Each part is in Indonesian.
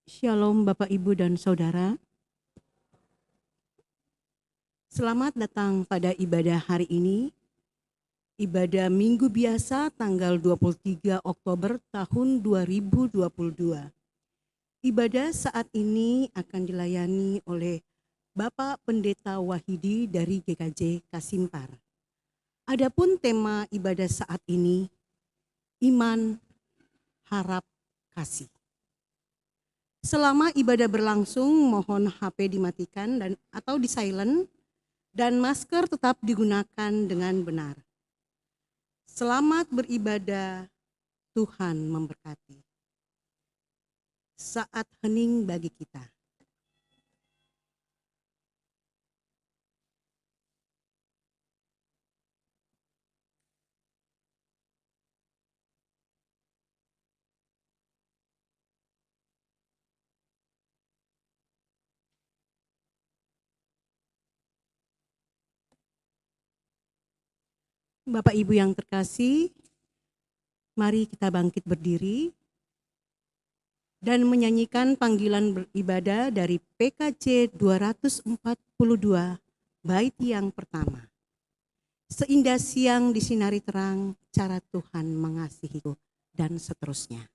Shalom Bapak Ibu dan Saudara. Selamat datang pada ibadah hari ini. Ibadah Minggu Biasa tanggal 23 Oktober tahun 2022. Ibadah saat ini akan dilayani oleh Bapak Pendeta Wahidi dari GKJ Kasimpar. Adapun tema ibadah saat ini, iman, harap, kasih. Selama ibadah berlangsung, mohon HP dimatikan atau di silent dan masker tetap digunakan dengan benar. Selamat beribadah, Tuhan memberkati. Saat hening bagi kita. Bapak Ibu yang terkasih, mari kita bangkit berdiri dan menyanyikan panggilan beribadah dari PKJ 242 bait yang pertama. Seindah siang disinari terang, cara Tuhan mengasihiku, dan seterusnya.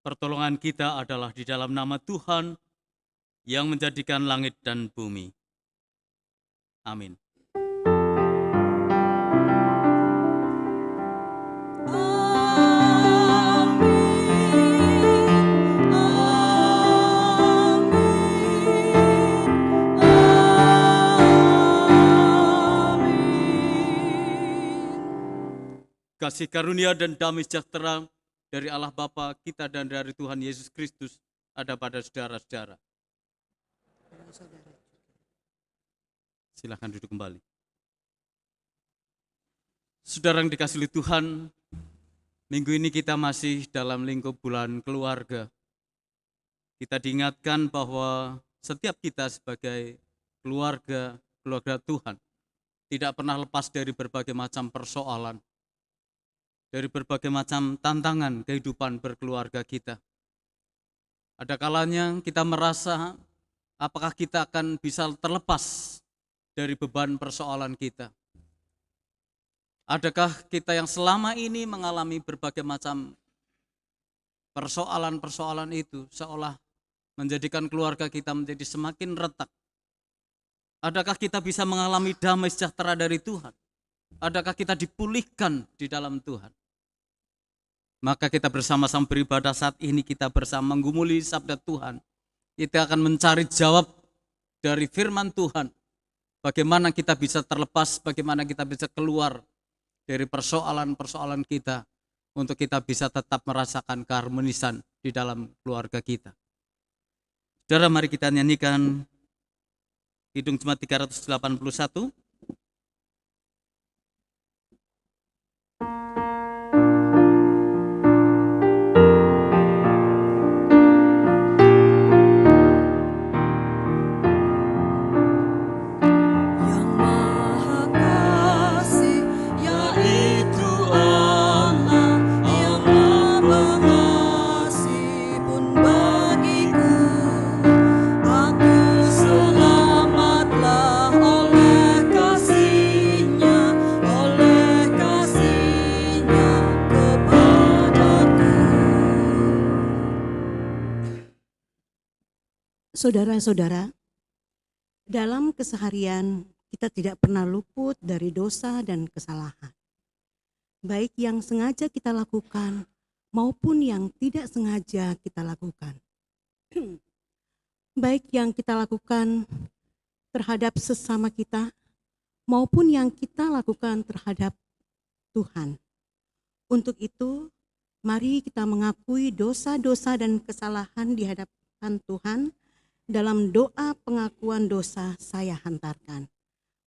Pertolongan kita adalah di dalam nama Tuhan yang menjadikan langit dan bumi. Amin. Kasih karunia dan damai sejahtera dari Allah Bapa kita dan dari Tuhan Yesus Kristus ada pada saudara-saudara. Silakan duduk kembali. Saudara yang dikasihi oleh Tuhan, minggu ini kita masih dalam lingkup bulan keluarga. Kita diingatkan bahwa setiap kita sebagai keluarga Tuhan tidak pernah lepas dari berbagai macam persoalan, dari berbagai macam tantangan kehidupan berkeluarga kita. Ada kalanya kita merasa apakah kita akan bisa terlepas dari beban persoalan kita. Adakah kita yang selama ini mengalami berbagai macam persoalan-persoalan itu seolah menjadikan keluarga kita menjadi semakin retak? Adakah kita bisa mengalami damai sejahtera dari Tuhan? Adakah kita dipulihkan di dalam Tuhan? Maka kita bersama-sama beribadah saat ini, kita bersama menggumuli sabda Tuhan. Kita akan mencari jawab dari firman Tuhan. Bagaimana kita bisa terlepas, bagaimana kita bisa keluar dari persoalan-persoalan kita. Untuk kita bisa tetap merasakan keharmonisan di dalam keluarga kita. Saudara, mari kita nyanyikan Kidung Jemaat 381. Saudara-saudara, dalam keseharian kita tidak pernah luput dari dosa dan kesalahan. Baik yang sengaja kita lakukan maupun yang tidak sengaja kita lakukan. Baik yang kita lakukan terhadap sesama kita maupun yang kita lakukan terhadap Tuhan. Untuk itu, mari kita mengakui dosa-dosa dan kesalahan di hadapan Tuhan dalam doa pengakuan dosa saya hantarkan.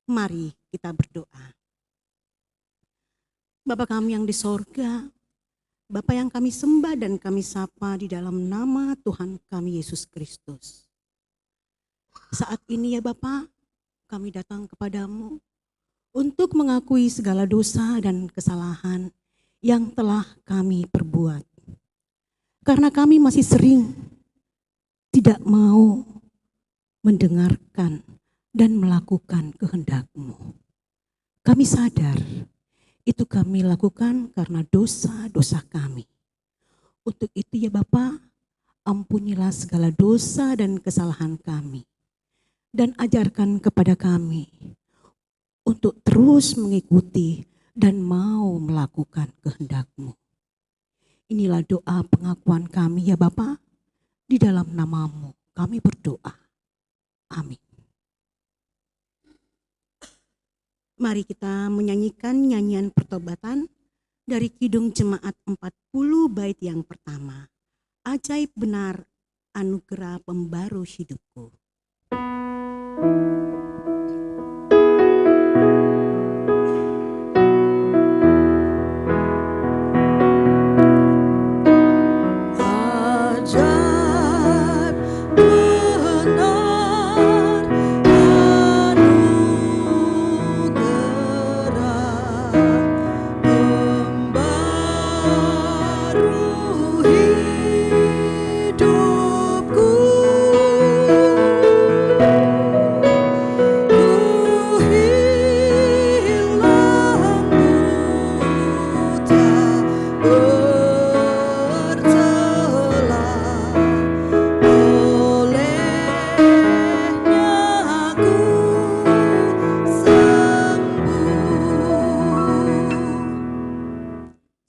Mari kita berdoa. Bapa kami yang di sorga, Bapa yang kami sembah dan kami sapa di dalam nama Tuhan kami Yesus Kristus. Saat ini ya Bapa, kami datang kepadamu untuk mengakui segala dosa dan kesalahan yang telah kami perbuat. Karena kami masih sering tidak mau mendengarkan dan melakukan kehendak-Mu. Kami sadar itu kami lakukan karena dosa-dosa kami. Untuk itu ya Bapa, ampunilah segala dosa dan kesalahan kami. Dan ajarkan kepada kami untuk terus mengikuti dan mau melakukan kehendak-Mu. Inilah doa pengakuan kami ya Bapa, di dalam nama-Mu kami berdoa. Amin. Mari kita menyanyikan nyanyian pertobatan dari Kidung Jemaat 40 bait yang pertama. Ajaib benar anugerah pembaru hidupku.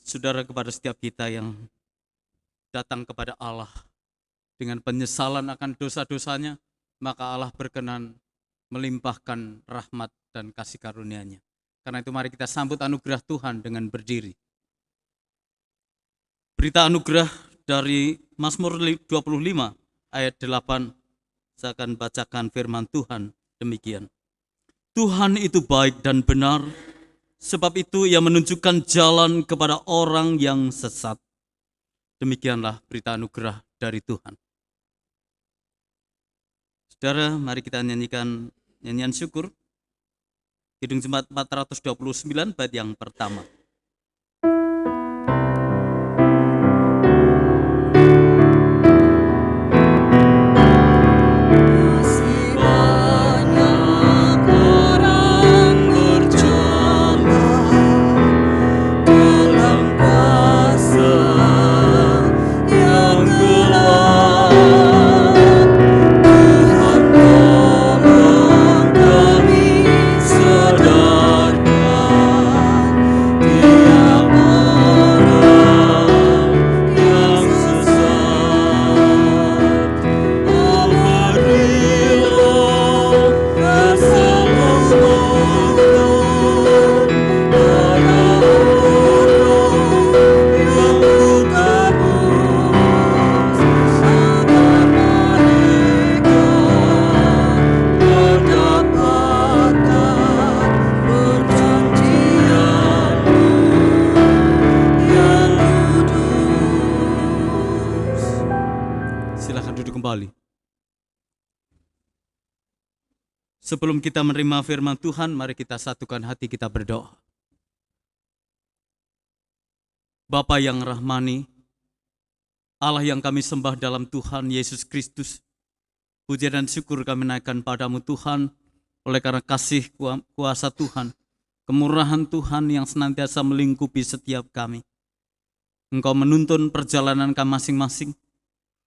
Saudara, kepada setiap kita yang datang kepada Allah dengan penyesalan akan dosa-dosanya, maka Allah berkenan melimpahkan rahmat dan kasih karunia-Nya. Karena itu mari kita sambut anugerah Tuhan dengan berdiri. Berita anugerah dari Mazmur 25 ayat 8, saya akan bacakan firman Tuhan demikian. Tuhan itu baik dan benar, sebab itu Ia menunjukkan jalan kepada orang yang sesat. Demikianlah berita anugerah dari Tuhan. Saudara, mari kita nyanyikan nyanyian syukur. Kidung Jemaat 429 bait yang pertama. Sebelum kita menerima firman Tuhan, mari kita satukan hati kita berdoa. Bapa yang rahmani, Allah yang kami sembah dalam Tuhan Yesus Kristus, puja dan syukur kami naikkan padamu Tuhan, oleh karena kasih kuasa Tuhan, kemurahan Tuhan yang senantiasa melingkupi setiap kami. Engkau menuntun perjalanan kami masing-masing,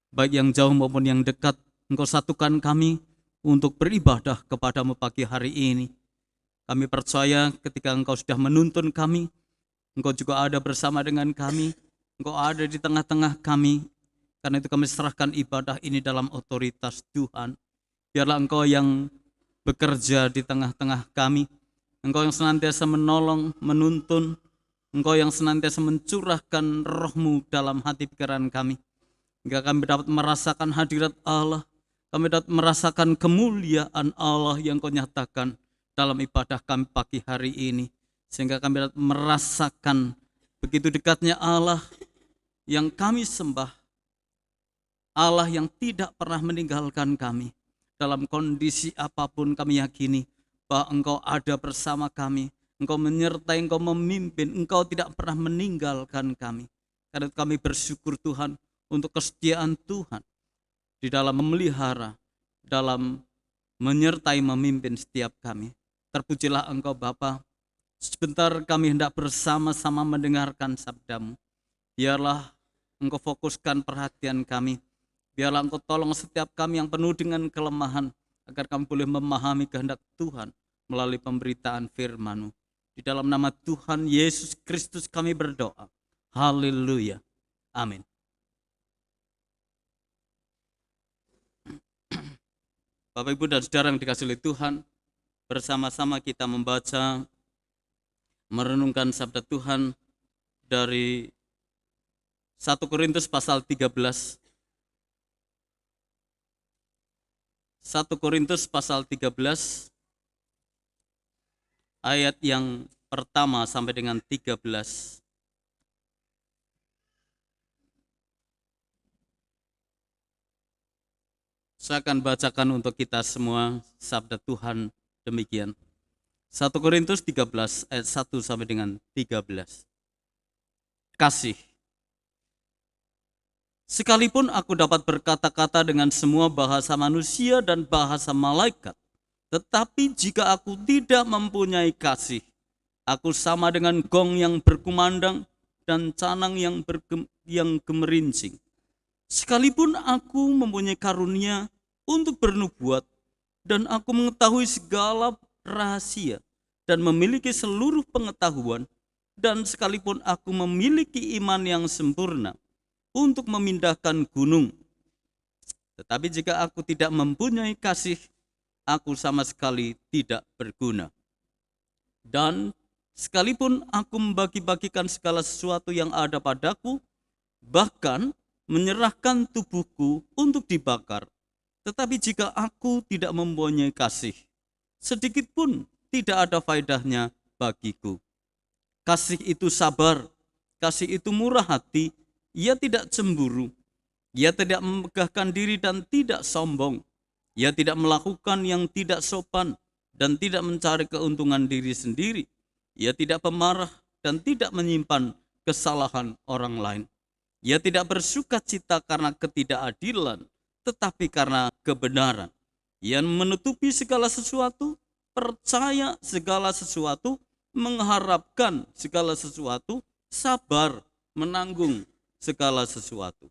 baik yang jauh maupun yang dekat, Engkau satukan kami untuk beribadah kepadamu pagi hari ini. Kami percaya ketika Engkau sudah menuntun kami, Engkau juga ada bersama dengan kami, Engkau ada di tengah-tengah kami. Karena itu kami serahkan ibadah ini dalam otoritas Tuhan. Biarlah Engkau yang bekerja di tengah-tengah kami. Engkau yang senantiasa menolong, menuntun. Engkau yang senantiasa mencurahkan roh-Mu dalam hati pikiran kami. Hingga kami dapat merasakan hadirat Allah. Kami dapat merasakan kemuliaan Allah yang Kau nyatakan dalam ibadah kami pagi hari ini. Sehingga kami dapat merasakan begitu dekatnya Allah yang kami sembah. Allah yang tidak pernah meninggalkan kami. Dalam kondisi apapun kami yakini bahwa Engkau ada bersama kami. Engkau menyertai, Engkau memimpin, Engkau tidak pernah meninggalkan kami. Karena itu kami bersyukur Tuhan untuk kesetiaan Tuhan di dalam memelihara, dalam menyertai, memimpin setiap kami. Terpujilah Engkau Bapa. Sebentar kami hendak bersama-sama mendengarkan sabda-Mu. Biarlah Engkau fokuskan perhatian kami. Biarlah Engkau tolong setiap kami yang penuh dengan kelemahan, agar kami boleh memahami kehendak Tuhan melalui pemberitaan firman-Mu. Di dalam nama Tuhan Yesus Kristus kami berdoa. Haleluya. Amin. Bapak, Ibu, dan Saudara yang dikasihi oleh Tuhan, bersama-sama kita membaca, merenungkan sabda Tuhan dari 1 Korintus pasal 13. 1 Korintus pasal 13 ayat yang pertama sampai dengan 13. Saya akan bacakan untuk kita semua sabda Tuhan demikian. 1 Korintus 13 ayat 1 sampai dengan 13. Kasih. Sekalipun aku dapat berkata-kata dengan semua bahasa manusia dan bahasa malaikat, tetapi jika aku tidak mempunyai kasih, aku sama dengan gong yang berkumandang dan canang yang gemerincing. Sekalipun aku mempunyai karunia untuk bernubuat, dan aku mengetahui segala rahasia, dan memiliki seluruh pengetahuan, dan sekalipun aku memiliki iman yang sempurna, untuk memindahkan gunung. Tetapi jika aku tidak mempunyai kasih, aku sama sekali tidak berguna. Dan sekalipun aku membagi-bagikan segala sesuatu yang ada padaku, bahkan menyerahkan tubuhku untuk dibakar, tetapi jika aku tidak mempunyai kasih, sedikit pun tidak ada faedahnya bagiku. Kasih itu sabar, kasih itu murah hati, ia tidak cemburu, ia tidak memegahkan diri dan tidak sombong, ia tidak melakukan yang tidak sopan dan tidak mencari keuntungan diri sendiri, ia tidak pemarah dan tidak menyimpan kesalahan orang lain. Ia tidak bersukacita karena ketidakadilan, tetapi karena kebenaran. Ia menutupi segala sesuatu, percaya segala sesuatu, mengharapkan segala sesuatu, sabar, menanggung segala sesuatu.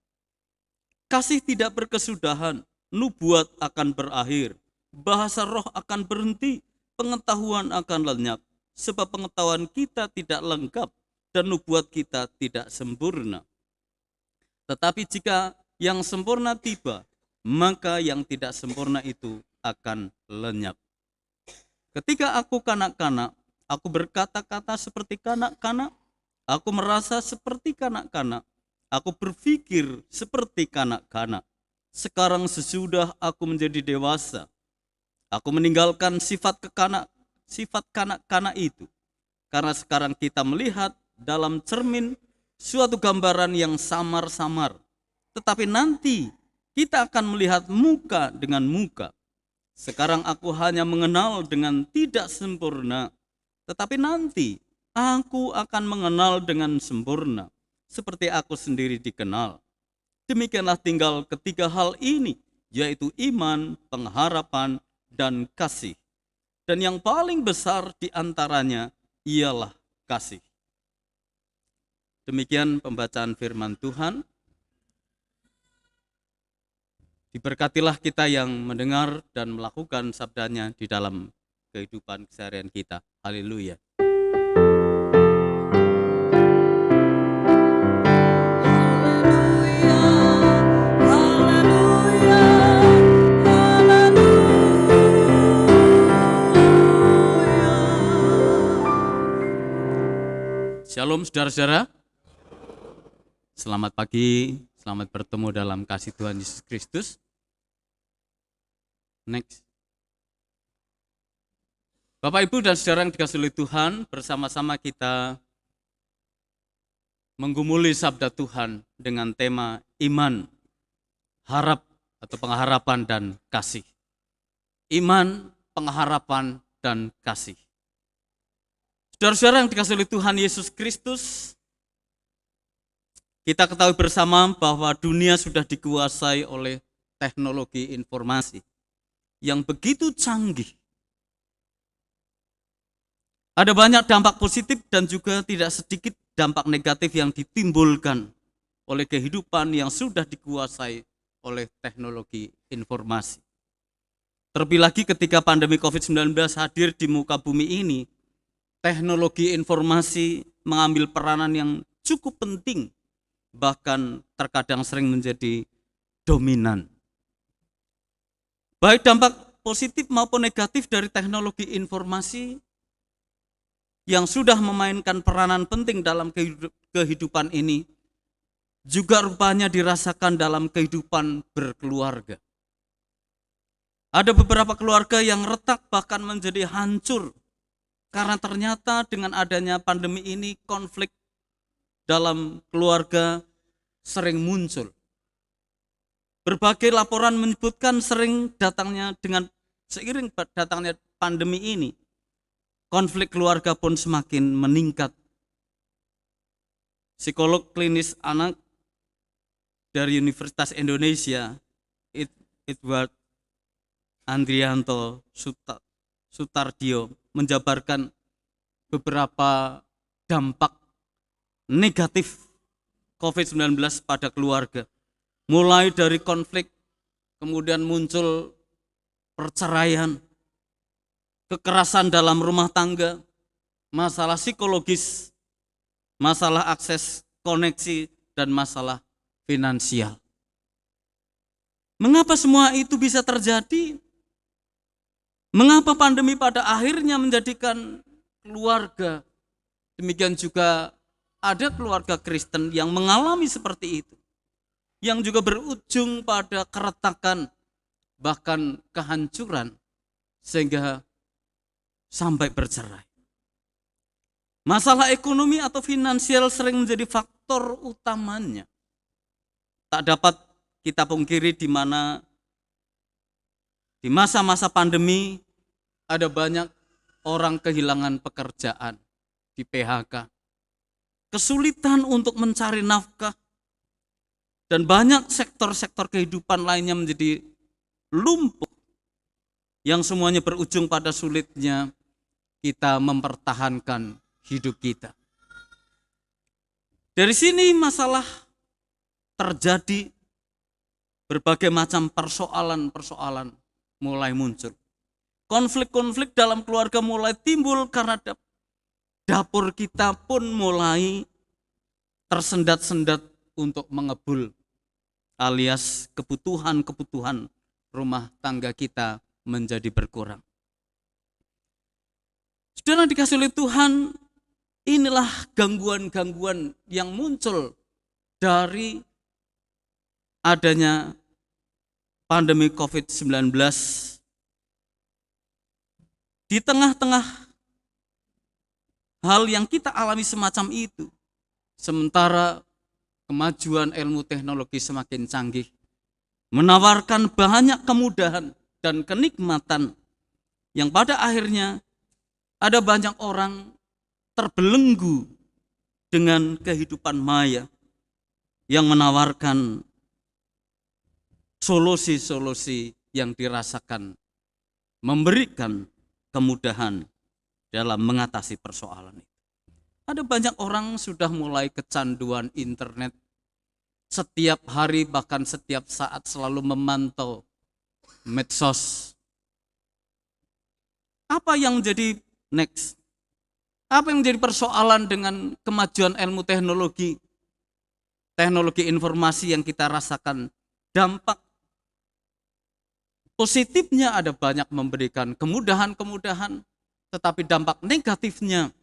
Kasih tidak berkesudahan, nubuat akan berakhir, bahasa roh akan berhenti, pengetahuan akan lenyap, sebab pengetahuan kita tidak lengkap dan nubuat kita tidak sempurna. Tetapi jika yang sempurna tiba, maka yang tidak sempurna itu akan lenyap. Ketika aku kanak-kanak, aku berkata-kata seperti kanak-kanak, aku merasa seperti kanak-kanak, aku berpikir seperti kanak-kanak. Sekarang sesudah aku menjadi dewasa, aku meninggalkan sifat kanak-kanak itu. Karena sekarang kita melihat dalam cermin suatu gambaran yang samar-samar. Tetapi nanti kita akan melihat muka dengan muka. Sekarang aku hanya mengenal dengan tidak sempurna. Tetapi nanti aku akan mengenal dengan sempurna, seperti aku sendiri dikenal. Demikianlah tinggal ketiga hal ini, yaitu iman, pengharapan, dan kasih. Dan yang paling besar di antaranya ialah kasih. Demikian pembacaan firman Tuhan. Diberkatilah kita yang mendengar dan melakukan sabdanya di dalam kehidupan keseharian kita. Haleluya. Shalom saudara-saudara. Selamat pagi, selamat bertemu dalam kasih Tuhan Yesus Kristus. Next. Bapak, Ibu, dan saudara yang dikasihi oleh Tuhan, bersama-sama kita menggumuli sabda Tuhan dengan tema iman, harap atau pengharapan dan kasih. Iman, pengharapan, dan kasih. Saudara-saudara yang dikasihi oleh Tuhan Yesus Kristus, kita ketahui bersama bahwa dunia sudah dikuasai oleh teknologi informasi yang begitu canggih. Ada banyak dampak positif dan juga tidak sedikit dampak negatif yang ditimbulkan oleh kehidupan yang sudah dikuasai oleh teknologi informasi. Terlebih lagi ketika pandemi COVID-19 hadir di muka bumi ini, teknologi informasi mengambil peranan yang cukup penting, bahkan terkadang sering menjadi dominan. Baik dampak positif maupun negatif dari teknologi informasi yang sudah memainkan peranan penting dalam kehidupan ini, juga rupanya dirasakan dalam kehidupan berkeluarga. Ada beberapa keluarga yang retak bahkan menjadi hancur, karena ternyata dengan adanya pandemi ini konflik dalam keluarga sering muncul. Berbagai laporan menyebutkan seiring datangnya pandemi ini, konflik keluarga pun semakin meningkat. Psikolog klinis anak dari Universitas Indonesia, Edward Andrianto Sutardio, menjabarkan beberapa dampak negatif COVID-19 pada keluarga. Mulai dari konflik, kemudian muncul perceraian, kekerasan dalam rumah tangga, masalah psikologis, masalah akses koneksi, dan masalah finansial. Mengapa semua itu bisa terjadi? Mengapa pandemi pada akhirnya menjadikan keluarga, demikian juga ada keluarga Kristen yang mengalami seperti itu, yang juga berujung pada keretakan, bahkan kehancuran, sehingga sampai bercerai. Masalah ekonomi atau finansial sering menjadi faktor utamanya. Tak dapat kita pungkiri di mana di masa-masa pandemi ada banyak orang kehilangan pekerjaan, di PHK, kesulitan untuk mencari nafkah, dan banyak sektor-sektor kehidupan lainnya menjadi lumpuh, yang semuanya berujung pada sulitnya kita mempertahankan hidup kita. Dari sini masalah terjadi, berbagai macam persoalan-persoalan mulai muncul. Konflik-konflik dalam keluarga mulai timbul karena dapur kita pun mulai tersendat-sendat untuk mengebul, alias kebutuhan-kebutuhan rumah tangga kita menjadi berkurang. Saudara dikasihi oleh Tuhan, inilah gangguan-gangguan yang muncul dari adanya pandemi COVID-19. Di tengah-tengah hal yang kita alami semacam itu, sementara kemajuan ilmu teknologi semakin canggih, menawarkan banyak kemudahan dan kenikmatan yang pada akhirnya ada banyak orang terbelenggu dengan kehidupan maya yang menawarkan solusi-solusi yang dirasakan memberikan kemudahan dalam mengatasi persoalan itu. Ada banyak orang sudah mulai kecanduan internet, setiap hari bahkan setiap saat selalu memantau medsos. Apa yang jadi next? Apa yang menjadi persoalan dengan kemajuan ilmu teknologi informasi yang kita rasakan? Dampak positifnya ada banyak, memberikan kemudahan-kemudahan, tetapi dampak negatifnya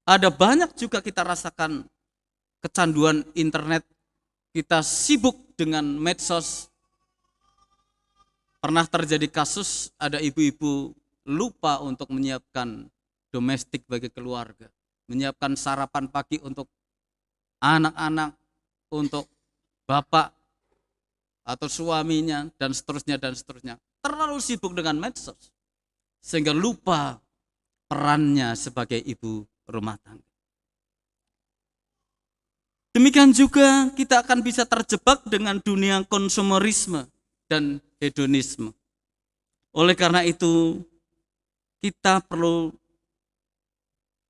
ada banyak juga kita rasakan. Kecanduan internet, kita sibuk dengan medsos. Pernah terjadi kasus ada ibu-ibu lupa untuk menyiapkan domestik bagi keluarga, menyiapkan sarapan pagi untuk anak-anak, untuk bapak atau suaminya, dan seterusnya dan seterusnya. Terlalu sibuk dengan medsos sehingga lupa perannya sebagai ibu rumah tangga. Demikian juga kita akan bisa terjebak dengan dunia konsumerisme dan hedonisme. Oleh karena itu, kita perlu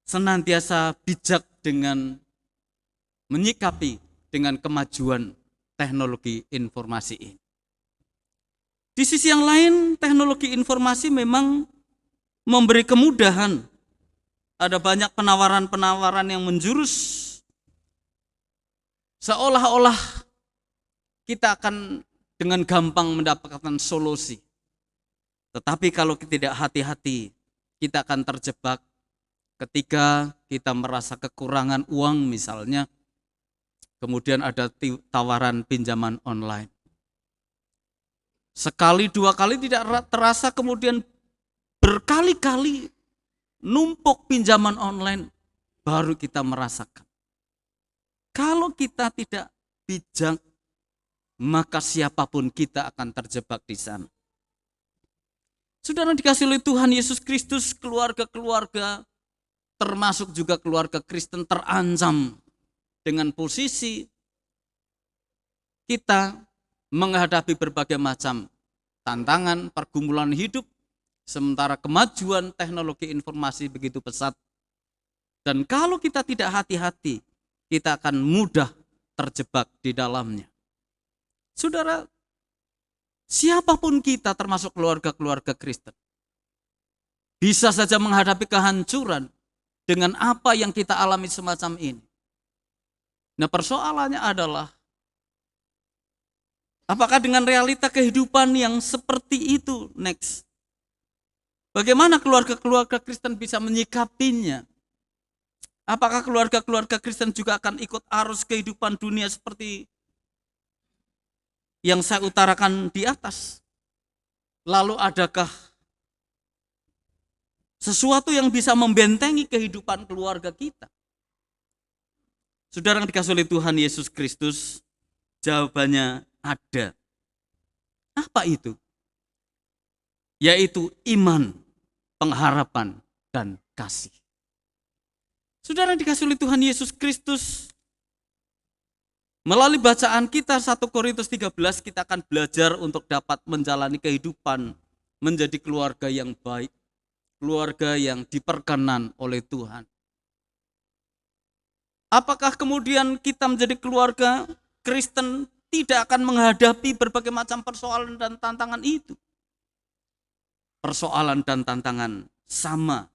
senantiasa bijak dengan menyikapi dengan kemajuan teknologi informasi ini. Di sisi yang lain, teknologi informasi memang memberi kemudahan. Ada banyak penawaran-penawaran yang menjurus seolah-olah kita akan dengan gampang mendapatkan solusi. Tetapi kalau kita tidak hati-hati, kita akan terjebak ketika kita merasa kekurangan uang misalnya, kemudian ada tawaran pinjaman online. Sekali dua kali tidak terasa, kemudian berkali-kali numpuk pinjaman online, baru kita merasakan. Kalau kita tidak bijak, maka siapapun kita akan terjebak di sana. Saudara dikasih oleh Tuhan Yesus Kristus, keluarga-keluarga, termasuk juga keluarga Kristen, terancam dengan posisi kita menghadapi berbagai macam tantangan, pergumulan hidup, sementara kemajuan teknologi informasi begitu pesat. Dan kalau kita tidak hati-hati, kita akan mudah terjebak di dalamnya. Saudara, siapapun kita termasuk keluarga-keluarga Kristen, bisa saja menghadapi kehancuran dengan apa yang kita alami semacam ini. Nah, persoalannya adalah, apakah dengan realita kehidupan yang seperti itu next? Bagaimana keluarga-keluarga Kristen bisa menyikapinya? Apakah keluarga-keluarga Kristen juga akan ikut arus kehidupan dunia seperti yang saya utarakan di atas? Lalu adakah sesuatu yang bisa membentengi kehidupan keluarga kita? Saudara yang dikasihi oleh Tuhan Yesus Kristus, jawabannya ada. Apa itu? Yaitu iman, pengharapan, dan kasih. Saudara dikasihi oleh Tuhan Yesus Kristus, melalui bacaan kita 1 Korintus 13, kita akan belajar untuk dapat menjalani kehidupan menjadi keluarga yang baik, keluarga yang diperkenan oleh Tuhan. Apakah kemudian kita menjadi keluarga Kristen tidak akan menghadapi berbagai macam persoalan dan tantangan itu? Persoalan dan tantangan sama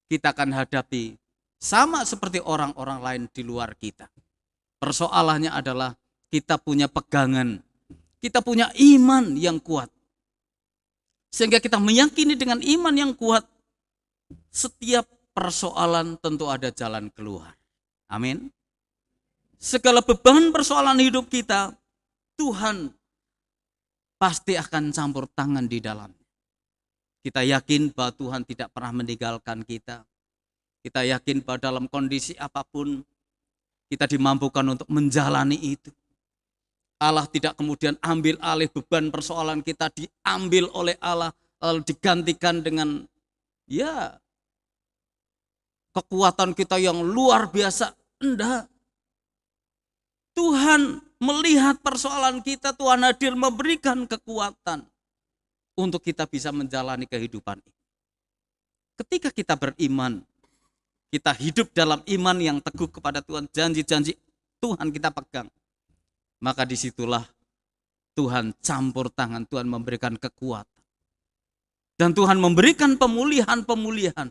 kita akan hadapi, sama seperti orang-orang lain di luar kita. Persoalannya adalah kita punya pegangan, kita punya iman yang kuat. Sehingga kita meyakini dengan iman yang kuat, setiap persoalan tentu ada jalan keluar. Amin. Segala beban persoalan hidup kita, Tuhan pasti akan campur tangan di dalamnya. Kita yakin bahwa Tuhan tidak pernah meninggalkan kita. Kita yakin bahwa dalam kondisi apapun kita dimampukan untuk menjalani itu. Allah tidak kemudian ambil alih beban persoalan kita, diambil oleh Allah lalu digantikan dengan kekuatan kita yang luar biasa. Enggak. Tuhan melihat persoalan kita, Tuhan hadir memberikan kekuatan untuk kita bisa menjalani kehidupan ini. Ketika kita beriman, kita hidup dalam iman yang teguh kepada Tuhan, janji-janji Tuhan kita pegang. maka disitulah Tuhan campur tangan, Tuhan memberikan kekuatan. Dan Tuhan memberikan pemulihan-pemulihan.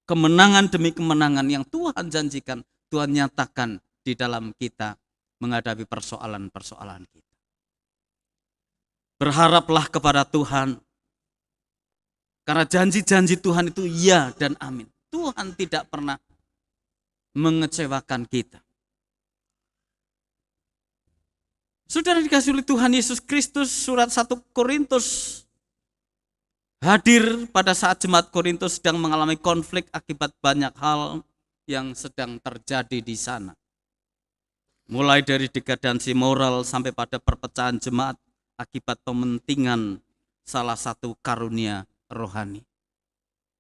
Kemenangan demi kemenangan yang Tuhan janjikan, Tuhan nyatakan di dalam kita menghadapi persoalan-persoalan kita. Berharaplah kepada Tuhan, karena janji-janji Tuhan itu ya dan amin. Tuhan tidak pernah mengecewakan kita. Saudara dikasihi oleh Tuhan Yesus Kristus, surat 1 Korintus hadir pada saat jemaat Korintus sedang mengalami konflik akibat banyak hal yang sedang terjadi di sana. Mulai dari degradansi moral sampai pada perpecahan jemaat akibat pementingan salah satu karunia rohani.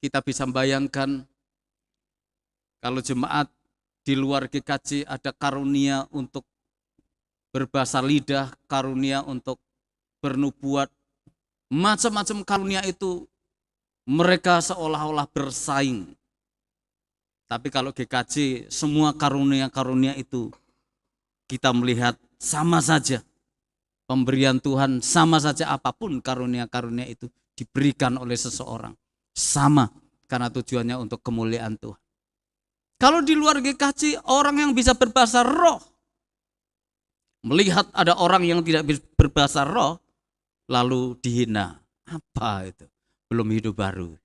Kita bisa membayangkan kalau jemaat di luar GKJ ada karunia untuk berbahasa lidah, karunia untuk bernubuat, macam-macam karunia itu mereka seolah-olah bersaing. Tapi kalau GKJ semua karunia-karunia itu kita melihat sama saja. Pemberian Tuhan sama saja, apapun karunia-karunia itu diberikan oleh seseorang. Sama, karena tujuannya untuk kemuliaan Tuhan. Kalau di luar GKJ, orang yang bisa berbahasa roh, melihat ada orang yang tidak berbahasa roh, lalu dihina. Apa itu? Belum hidup baru.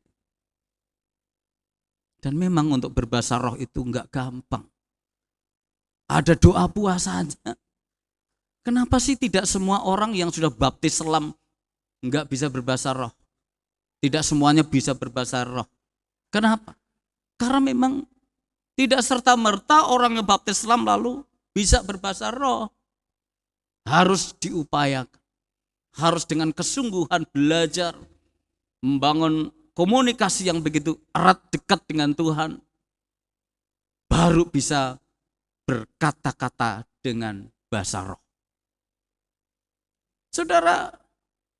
Dan memang untuk berbahasa roh itu enggak gampang. Ada doa puasanya. Kenapa sih tidak semua orang yang sudah baptis selam enggak bisa berbahasa roh? Tidak semuanya bisa berbahasa roh. Kenapa? Karena memang tidak serta-merta orang yang baptis selam lalu bisa berbahasa roh. Harus diupayakan. Harus dengan kesungguhan belajar, membangun komunikasi yang begitu erat dekat dengan Tuhan. Baru bisa berkata-kata dengan bahasa roh. Saudara,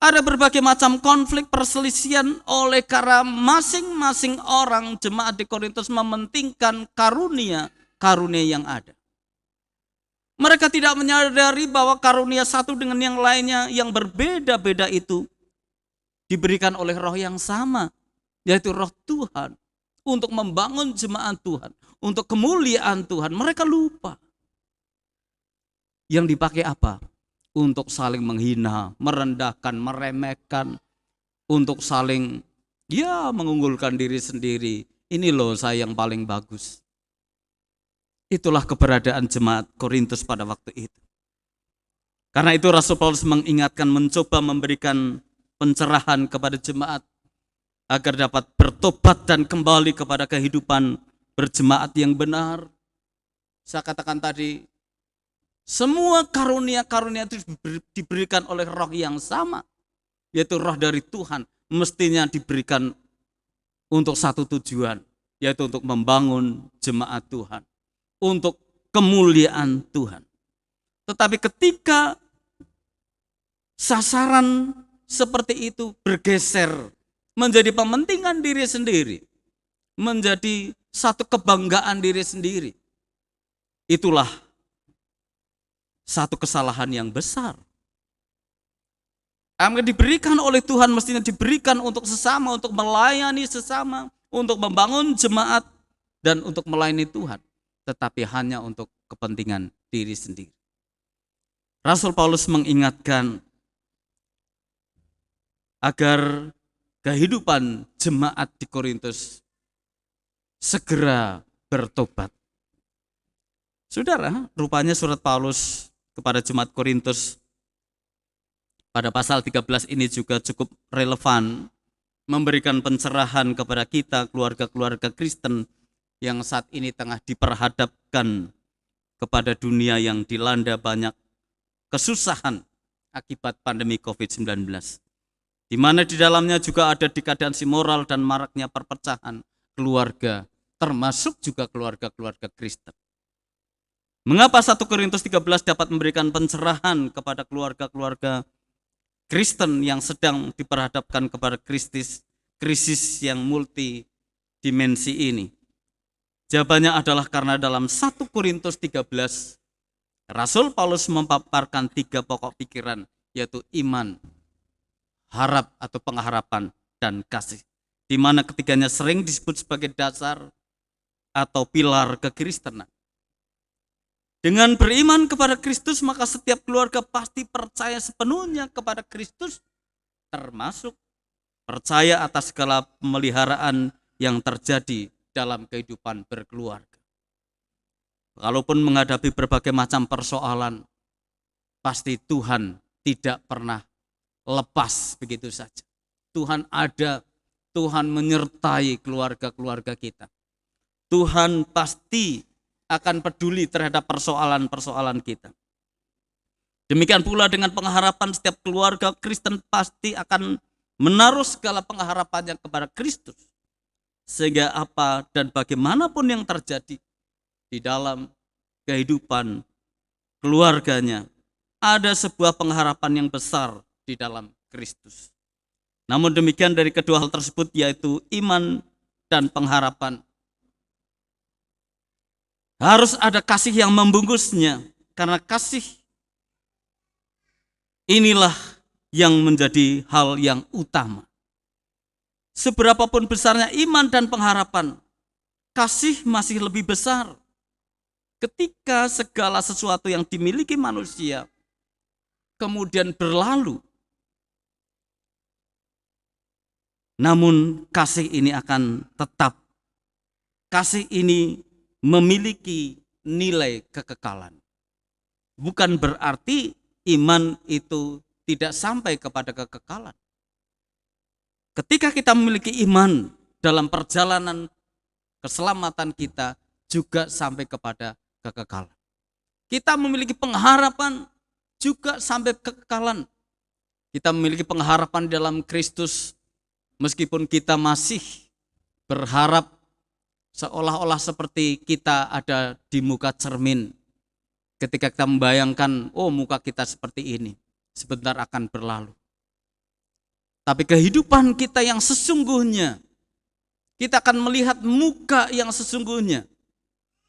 ada berbagai macam konflik perselisihan oleh karena masing-masing orang jemaat di Korintus mementingkan karunia yang ada. Mereka tidak menyadari bahwa karunia satu dengan yang lainnya yang berbeda-beda itu diberikan oleh roh yang sama, yaitu roh Tuhan, untuk membangun jemaat Tuhan, untuk kemuliaan Tuhan. Mereka lupa. Yang dipakai apa? Untuk saling menghina, merendahkan, meremehkan, untuk saling mengunggulkan diri sendiri. Ini loh saya yang paling bagus. Itulah keberadaan jemaat Korintus pada waktu itu. Karena itu Rasul Paulus mengingatkan, mencoba memberikan pencerahan kepada jemaat agar dapat bertobat dan kembali kepada kehidupan berjemaat yang benar. Saya katakan tadi, semua karunia-karunia itu diberikan oleh roh yang sama, yaitu roh dari Tuhan, mestinya diberikan untuk satu tujuan, yaitu untuk membangun jemaat Tuhan, untuk kemuliaan Tuhan. Tetapi ketika sasaran seperti itu bergeser menjadi pementingan diri sendiri, menjadi satu kebanggaan diri sendiri, itulah satu kesalahan yang besar. Yang diberikan oleh Tuhan mestinya diberikan untuk sesama, untuk melayani sesama, untuk membangun jemaat, dan untuk melayani Tuhan. Tetapi hanya untuk kepentingan diri sendiri. Rasul Paulus mengingatkan agar kehidupan jemaat di Korintus segera bertobat. Saudara, rupanya surat Paulus kepada jemaat Korintus pada pasal 13 ini juga cukup relevan, memberikan pencerahan kepada kita, keluarga-keluarga Kristen yang saat ini tengah diperhadapkan kepada dunia yang dilanda banyak kesusahan akibat pandemi COVID-19. Di mana di dalamnya juga ada dekadansi moral dan maraknya perpecahan keluarga, termasuk juga keluarga-keluarga Kristen. Mengapa 1 Korintus 13 dapat memberikan pencerahan kepada keluarga-keluarga Kristen yang sedang diperhadapkan kepada krisis yang multidimensi ini? Jawabannya adalah karena dalam 1 Korintus 13 Rasul Paulus memaparkan 3 pokok pikiran, yaitu iman, harap atau pengharapan, dan kasih. Di mana ketiganya sering disebut sebagai dasar atau pilar kekristenan. Dengan beriman kepada Kristus, maka setiap keluarga pasti percaya sepenuhnya kepada Kristus, termasuk percaya atas segala pemeliharaan yang terjadi dalam kehidupan berkeluarga. Kalaupun menghadapi berbagai macam persoalan, pasti Tuhan tidak pernah lepas begitu saja. Tuhan ada, Tuhan menyertai keluarga-keluarga kita. Tuhan pasti akan peduli terhadap persoalan-persoalan kita. Demikian pula dengan pengharapan, setiap keluarga Kristen pasti akan menaruh segala pengharapannya kepada Kristus. Sehingga apa dan bagaimanapun yang terjadi di dalam kehidupan keluarganya, ada sebuah pengharapan yang besar di dalam Kristus. Namun demikian, dari kedua hal tersebut, yaitu iman dan pengharapan, harus ada kasih yang membungkusnya, karena kasih inilah yang menjadi hal yang utama. Seberapapun besarnya iman dan pengharapan, kasih masih lebih besar. Ketika segala sesuatu yang dimiliki manusia kemudian berlalu, namun kasih ini akan tetap. Kasih ini memiliki nilai kekekalan. Bukan berarti iman itu tidak sampai kepada kekekalan. Ketika kita memiliki iman dalam perjalanan keselamatan kita juga sampai kepada kekekalan. Kita memiliki pengharapan juga sampai kekekalan. Kita memiliki pengharapan dalam Kristus meskipun kita masih berharap seolah-olah seperti kita ada di muka cermin. Ketika kita membayangkan, oh muka kita seperti ini, sebentar akan berlalu. Tapi kehidupan kita yang sesungguhnya, kita akan melihat muka yang sesungguhnya.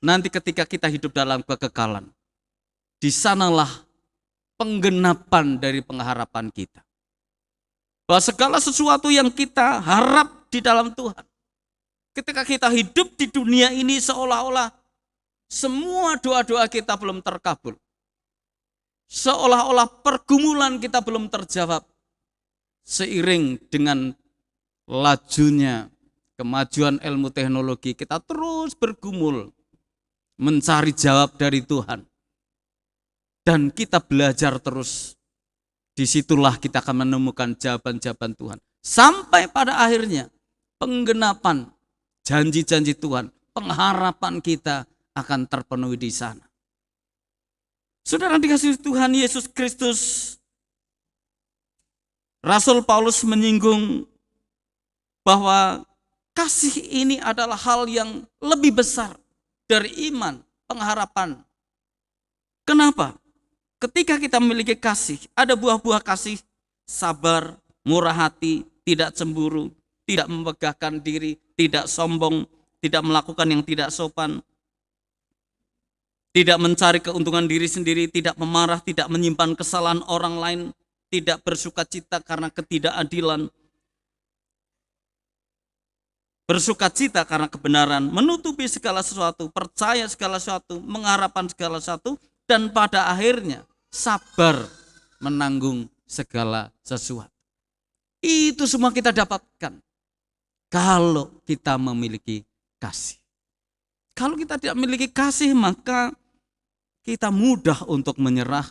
Nanti ketika kita hidup dalam kekekalan, di sanalah penggenapan dari pengharapan kita. Bahwa segala sesuatu yang kita harap di dalam Tuhan, ketika kita hidup di dunia ini seolah-olah semua doa-doa kita belum terkabul. Seolah-olah pergumulan kita belum terjawab. Seiring dengan lajunya kemajuan ilmu teknologi, kita terus bergumul mencari jawab dari Tuhan. Dan kita belajar terus. Disitulah kita akan menemukan jawaban-jawaban Tuhan. Sampai pada akhirnya penggenapan janji-janji Tuhan, pengharapan kita akan terpenuhi di sana. Saudara dikasihi Tuhan Yesus Kristus, Rasul Paulus menyinggung bahwa kasih ini adalah hal yang lebih besar dari iman, pengharapan. Kenapa? Ketika kita memiliki kasih, ada buah-buah kasih: sabar, murah hati, tidak cemburu, tidak memegahkan diri, tidak sombong, tidak melakukan yang tidak sopan, tidak mencari keuntungan diri sendiri, tidak memarah, tidak menyimpan kesalahan orang lain, tidak bersukacita karena ketidakadilan, bersukacita karena kebenaran, menutupi segala sesuatu, percaya segala sesuatu, mengharapkan segala sesuatu, dan pada akhirnya sabar menanggung segala sesuatu. Itu semua kita dapatkan kalau kita memiliki kasih. Kalau kita tidak memiliki kasih, maka kita mudah untuk menyerah,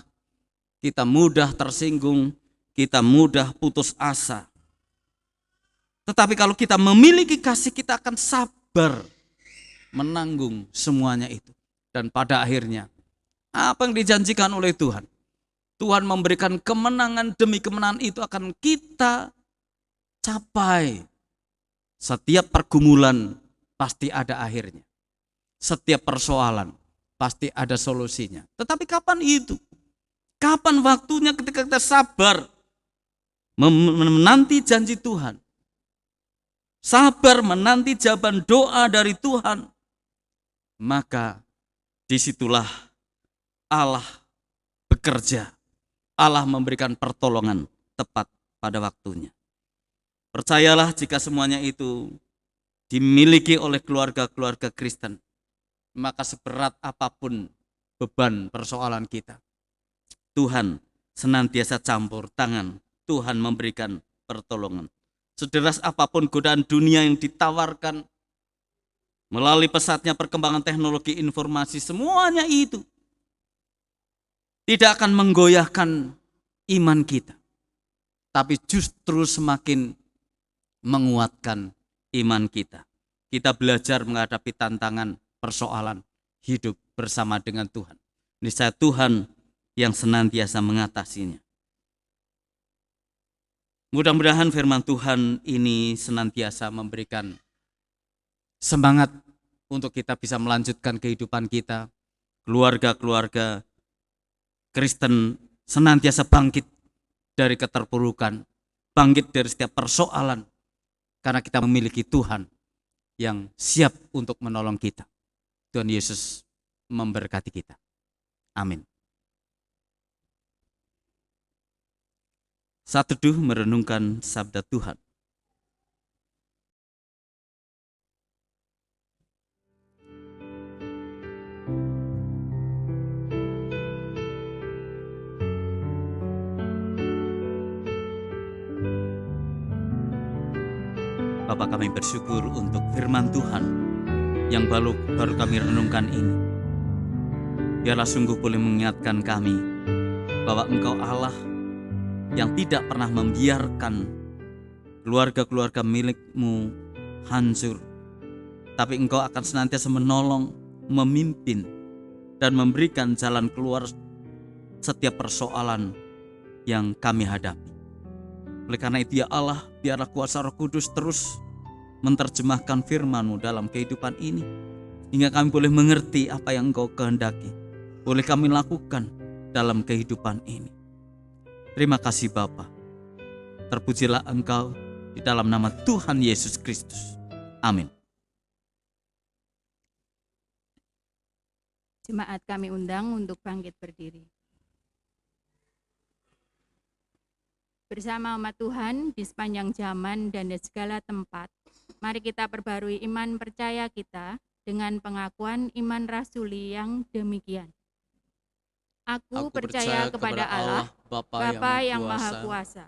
kita mudah tersinggung, kita mudah putus asa. Tetapi kalau kita memiliki kasih, kita akan sabar menanggung semuanya itu. Dan pada akhirnya, apa yang dijanjikan oleh Tuhan? Tuhan memberikan kemenangan demi kemenangan itu akan kita capai. Setiap pergumulan pasti ada akhirnya. Setiap persoalan pasti ada solusinya. Tetapi kapan itu? Kapan waktunya ketika kita sabar menanti janji Tuhan? Sabar menanti jawaban doa dari Tuhan. Maka disitulah Allah bekerja. Allah memberikan pertolongan tepat pada waktunya. Percayalah jika semuanya itu dimiliki oleh keluarga-keluarga Kristen, maka seberat apapun beban persoalan kita, Tuhan senantiasa campur tangan, Tuhan memberikan pertolongan. Sederas apapun godaan dunia yang ditawarkan melalui pesatnya perkembangan teknologi informasi, semuanya itu tidak akan menggoyahkan iman kita, tapi justru semakin menguatkan iman kita. Kita belajar menghadapi tantangan persoalan hidup bersama dengan Tuhan. Niscaya Tuhan yang senantiasa mengatasinya. Mudah-mudahan firman Tuhan ini senantiasa memberikan semangat untuk kita bisa melanjutkan kehidupan kita. Keluarga-keluarga Kristen senantiasa bangkit dari keterpurukan, bangkit dari setiap persoalan, karena kita memiliki Tuhan yang siap untuk menolong kita. Tuhan Yesus memberkati kita. Amin. Saat teduh merenungkan sabda Tuhan. Bapa, kami bersyukur untuk firman Tuhan yang baru kami renungkan ini. Biarlah sungguh boleh mengingatkan kami bahwa Engkau Allah yang tidak pernah membiarkan keluarga-keluarga milik-Mu hancur, tapi Engkau akan senantiasa menolong, memimpin, dan memberikan jalan keluar setiap persoalan yang kami hadapi. Oleh karena itu ya Allah, biarlah kuasa Roh Kudus terus menerjemahkan firman-Mu dalam kehidupan ini, hingga kami boleh mengerti apa yang Engkau kehendaki, boleh kami lakukan dalam kehidupan ini. Terima kasih Bapa. Terpujilah Engkau di dalam nama Tuhan Yesus Kristus. Amin. Jemaat kami undang untuk bangkit berdiri. Bersama umat Tuhan di sepanjang zaman dan di segala tempat, mari kita perbarui iman percaya kita dengan pengakuan iman rasuli yang demikian. Aku percaya kepada Allah, Bapa yang Maha Kuasa,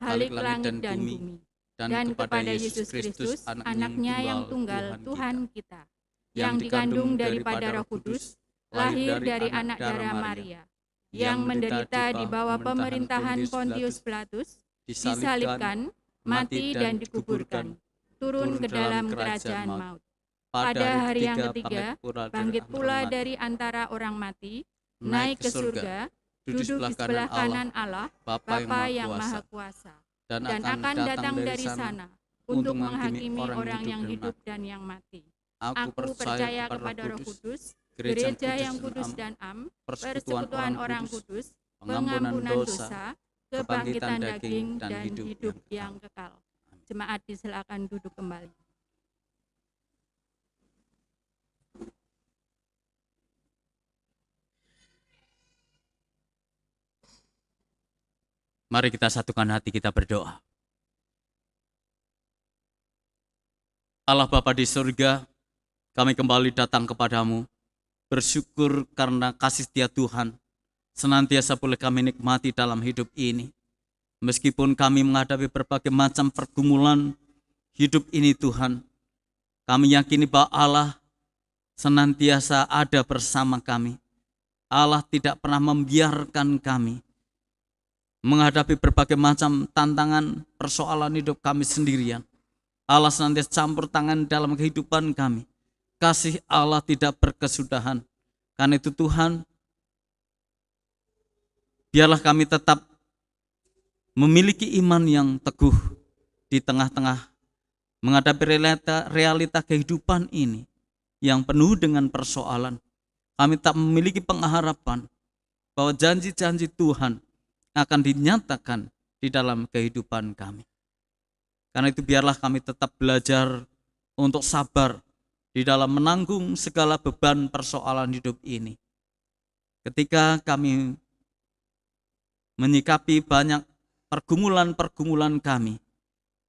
Khalik langit dan bumi, dan kepada Yesus Kristus, anaknya yang tunggal Tuhan kita, yang dikandung daripada Roh Kudus, lahir dari anak darah Maria, yang menderita di bawah pemerintahan Pontius Pilatus, disalibkan, mati dan dikuburkan, turun ke dalam kerajaan maut. Pada hari yang ketiga, bangkit pula dari antara orang mati, naik ke surga, duduk di sebelah kanan Allah, Bapa yang Maha Kuasa, dan akan datang dari sana untuk menghakimi orang yang hidup dan yang mati. Aku percaya kepada Roh Kudus, gereja yang kudus dan am, persekutuan orang kudus, pengampunan dosa, kebangkitan daging, dan hidup yang kekal. Jemaat disilakan duduk kembali. Mari kita satukan hati kita berdoa. Allah Bapa di surga, kami kembali datang kepadamu, bersyukur karena kasih setia Tuhan senantiasa boleh kami nikmati dalam hidup ini. Meskipun kami menghadapi berbagai macam pergumulan hidup ini Tuhan, kami yakini bahwa Allah senantiasa ada bersama kami. Allah tidak pernah membiarkan kami menghadapi berbagai macam tantangan persoalan hidup kami sendirian. Allah senantiasa campur tangan dalam kehidupan kami. Kasih Allah tidak berkesudahan. Karena itu Tuhan, biarlah kami tetap memiliki iman yang teguh di tengah-tengah menghadapi realita kehidupan ini yang penuh dengan persoalan. Kami tak memiliki pengharapan bahwa janji-janji Tuhan akan dinyatakan di dalam kehidupan kami. Karena itu biarlah kami tetap belajar untuk sabar di dalam menanggung segala beban persoalan hidup ini. Ketika kami menyikapi banyak pergumulan-pergumulan kami.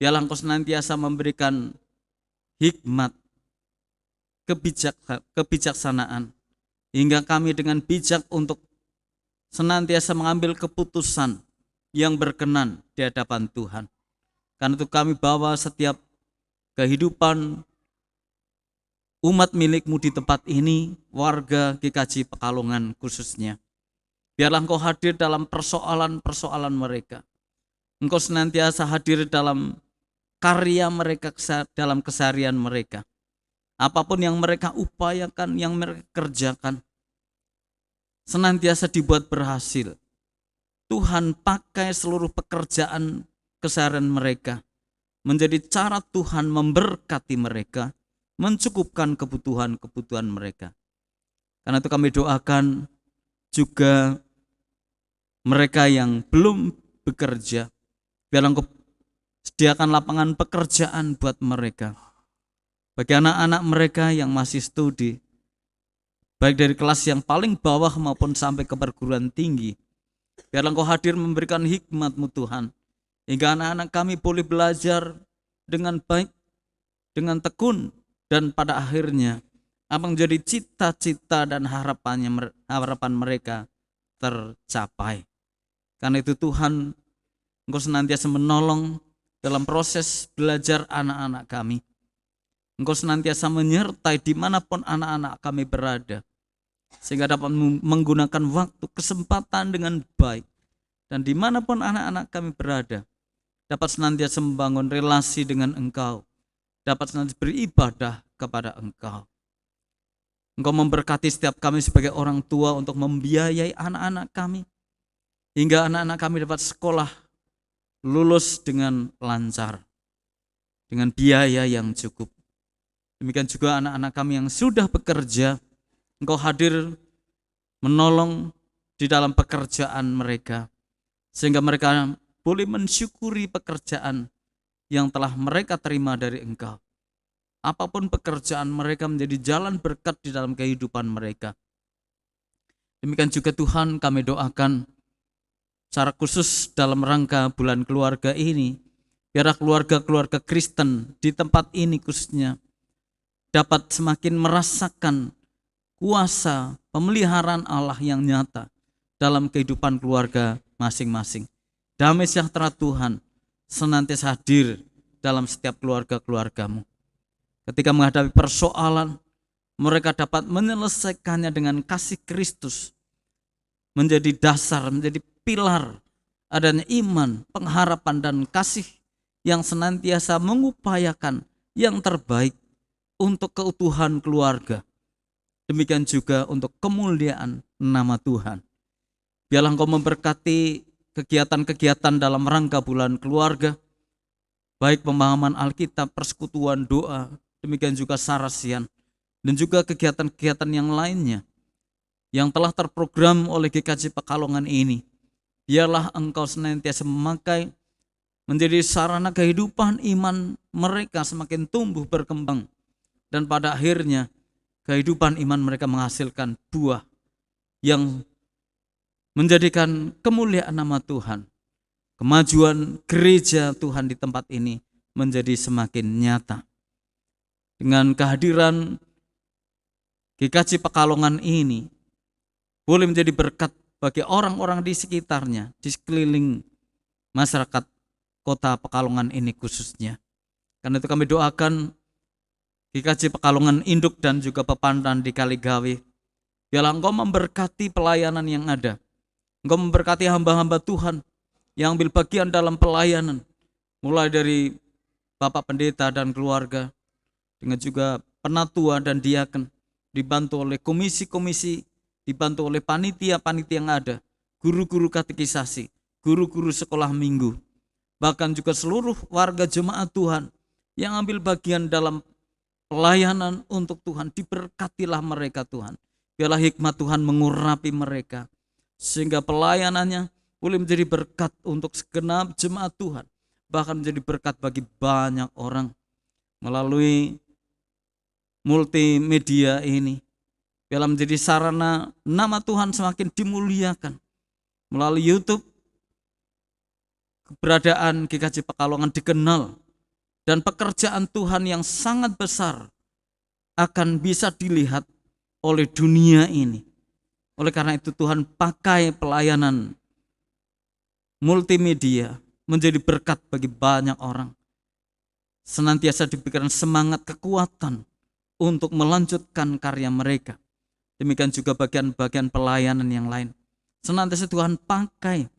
Biarlah Engkau senantiasa memberikan hikmat, kebijaksanaan, hingga kami dengan bijak untuk senantiasa mengambil keputusan yang berkenan di hadapan Tuhan. Karena itu kami bawa setiap kehidupan umat milik-Mu di tempat ini, warga GKJ Pekalongan khususnya. Biarlah Engkau hadir dalam persoalan-persoalan mereka. Engkau senantiasa hadir dalam karya mereka, dalam keseharian mereka. Apapun yang mereka upayakan, yang mereka kerjakan, senantiasa dibuat berhasil. Tuhan pakai seluruh pekerjaan keseharian mereka menjadi cara Tuhan memberkati mereka, mencukupkan kebutuhan-kebutuhan mereka. Karena itu kami doakan juga mereka yang belum bekerja, biarlah Engkau sediakan lapangan pekerjaan buat mereka. Bagi anak-anak mereka yang masih studi, baik dari kelas yang paling bawah maupun sampai ke perguruan tinggi, biarlah Engkau hadir memberikan hikmat-Mu Tuhan, hingga anak-anak kami boleh belajar dengan baik, dengan tekun, dan pada akhirnya apa yang menjadi cita-cita dan harapan mereka tercapai. Karena itu Tuhan, Engkau senantiasa menolong dalam proses belajar anak-anak kami. Engkau senantiasa menyertai dimanapun anak-anak kami berada, sehingga dapat menggunakan waktu, kesempatan dengan baik. Dan dimanapun anak-anak kami berada, dapat senantiasa membangun relasi dengan Engkau, dapat senantiasa beribadah kepada Engkau. Engkau memberkati setiap kami sebagai orang tua untuk membiayai anak-anak kami, hingga anak-anak kami dapat sekolah, lulus dengan lancar, dengan biaya yang cukup. Demikian juga anak-anak kami yang sudah bekerja, Engkau hadir menolong di dalam pekerjaan mereka, sehingga mereka boleh mensyukuri pekerjaan yang telah mereka terima dari Engkau. Apapun pekerjaan mereka menjadi jalan berkat di dalam kehidupan mereka. Demikian juga Tuhan, kami doakan secara khusus dalam rangka bulan keluarga ini, biarlah keluarga-keluarga Kristen di tempat ini khususnya dapat semakin merasakan kuasa pemeliharaan Allah yang nyata dalam kehidupan keluarga masing-masing. Damai sejahtera Tuhan senantiasa hadir dalam setiap keluarga-keluargamu. Ketika menghadapi persoalan, mereka dapat menyelesaikannya dengan kasih Kristus menjadi dasar, menjadi pilar adanya iman, pengharapan, dan kasih yang senantiasa mengupayakan yang terbaik untuk keutuhan keluarga. Demikian juga untuk kemuliaan nama Tuhan. Biarlah Engkau memberkati kegiatan-kegiatan dalam rangka bulan keluarga, baik pemahaman Alkitab, persekutuan doa, demikian juga sarasian, dan juga kegiatan-kegiatan yang lainnya yang telah terprogram oleh GKJ Pekalongan ini. Biarlah Engkau senantiasa memakai menjadi sarana kehidupan iman mereka semakin tumbuh berkembang, dan pada akhirnya kehidupan iman mereka menghasilkan buah yang menjadikan kemuliaan nama Tuhan. Kemajuan gereja Tuhan di tempat ini menjadi semakin nyata. Dengan kehadiran GKJ Pekalongan ini boleh menjadi berkat bagi orang-orang di sekitarnya, di sekeliling masyarakat kota Pekalongan ini khususnya. Karena itu kami doakan GKJ Pekalongan Induk dan juga Pepandan di Kaligawe, biarlah Engkau memberkati pelayanan yang ada. Engkau memberkati hamba-hamba Tuhan yang ambil bagian dalam pelayanan, mulai dari Bapak Pendeta dan keluarga, dengan juga penatua dan diaken, dibantu oleh komisi-komisi, dibantu oleh panitia-panitia yang ada, guru-guru katekisasi, guru-guru sekolah minggu, bahkan juga seluruh warga jemaat Tuhan yang ambil bagian dalam pelayanan untuk Tuhan. Diberkatilah mereka Tuhan. Biarlah hikmat Tuhan mengurapi mereka, sehingga pelayanannya boleh menjadi berkat untuk segenap jemaat Tuhan, bahkan menjadi berkat bagi banyak orang melalui multimedia ini. Biarlah menjadi sarana nama Tuhan semakin dimuliakan melalui YouTube, keberadaan GKJ Pekalongan dikenal dan pekerjaan Tuhan yang sangat besar akan bisa dilihat oleh dunia ini. Oleh karena itu Tuhan pakai pelayanan multimedia menjadi berkat bagi banyak orang. Senantiasa diberikan semangat kekuatan untuk melanjutkan karya mereka. Demikian juga bagian-bagian pelayanan yang lain. Senantiasa Tuhan pakai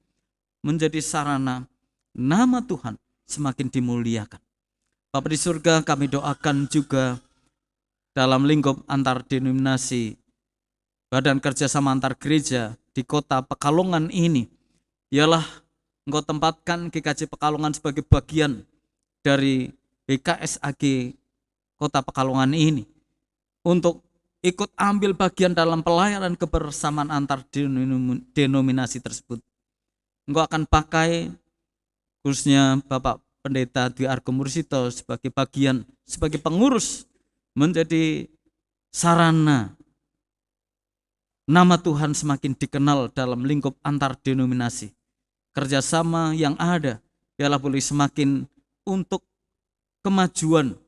menjadi sarana nama Tuhan semakin dimuliakan. Bapa di surga, kami doakan juga dalam lingkup antar denominasi, badan kerjasama antar gereja di kota Pekalongan ini, ialah Engkau tempatkan GKJ Pekalongan sebagai bagian dari BKSAG kota Pekalongan ini untuk ikut ambil bagian dalam pelayanan kebersamaan antar denominasi tersebut. Engkau akan pakai khususnya Bapak Pendeta Dwi Argo Mursito sebagai bagian, sebagai pengurus, menjadi sarana nama Tuhan semakin dikenal dalam lingkup antar denominasi. Kerjasama yang ada ialah boleh semakin untuk kemajuan